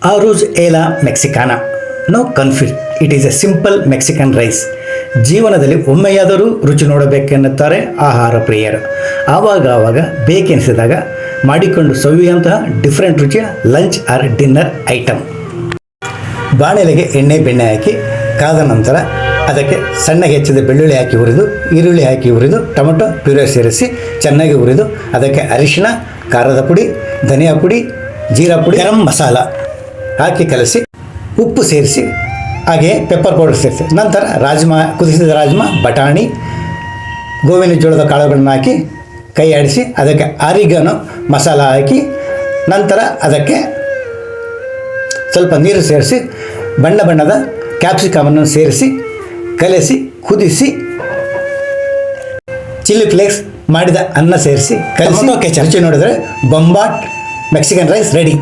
ಆರೂಜ್ ಏಲಾ ಮೆಕ್ಸಿಕಾನಾ. No confuse, it is a simple Mexican rice. ಜೀವನದಲ್ಲಿ ಒಮ್ಮೆಯಾದರೂ ರುಚಿ ನೋಡಬೇಕೆನ್ನುತ್ತಾರೆ ಆಹಾರ ಪ್ರಿಯರು. ಆವಾಗ ಬೇಕೆನಿಸಿದಾಗ ಮಾಡಿಕೊಂಡು ಸವಿಯುವಂತಹ ಡಿಫ್ರೆಂಟ್ ರುಚಿಯ ಲಂಚ್ ಆರ್ ಡಿನ್ನರ್ ಐಟಮ್. ಬಾಣಲೆಗೆ ಎಣ್ಣೆ ಬೆಣ್ಣೆ ಹಾಕಿ ಕಾದ ನಂತರ ಅದಕ್ಕೆ ಸಣ್ಣಗೆ ಹೆಚ್ಚಿದ ಬೆಳ್ಳುಳ್ಳಿ ಹಾಕಿ ಹುರಿದು, ಈರುಳ್ಳಿ ಹಾಕಿ ಹುರಿದು, ಟೊಮೆಟೊ ಪ್ಯೂರೆ ಸೇರಿಸಿ ಚೆನ್ನಾಗಿ ಹುರಿದು ಅದಕ್ಕೆ ಅರಿಶಿಣ, ಖಾರದ ಪುಡಿ, ಧನಿಯಾ ಪುಡಿ, ಜೀರಾ ಪುಡಿ, ಗರಂ ಮಸಾಲ ಹಾಕಿ ಕಲಸಿ ಉಪ್ಪು ಸೇರಿಸಿ ಹಾಗೆಯೇ ಪೆಪ್ಪರ್ ಪೌಡರ್ ಸೇರಿಸಿ ನಂತರ ಕುದಿಸಿದ ರಾಜ್ಮಾ, ಬಟಾಣಿ, ಗೋವಿನ ಜೋಳದ ಕಾಳುಗಳನ್ನು ಹಾಕಿ ಕೈ ಆಡಿಸಿ ಅದಕ್ಕೆ ಆರಿಗಾನೋ ಮಸಾಲ ಹಾಕಿ ನಂತರ ಅದಕ್ಕೆ ಸ್ವಲ್ಪ ನೀರು ಸೇರಿಸಿ ಬಣ್ಣದ ಕ್ಯಾಪ್ಸಿಕಮನ್ನು ಸೇರಿಸಿ ಕಲಸಿ ಕುದಿಸಿ ಚಿಲ್ಲಿ ಫ್ಲೇಕ್ಸ್ ಮಾಡಿದ ಅನ್ನ ಸೇರಿಸಿ ಕಲಸಿ ರುಚಿ ನೋಡಿದರೆ ಬೊಂಬಾಟ್ ಮೆಕ್ಸಿಕನ್ ರೈಸ್ ರೆಡಿ.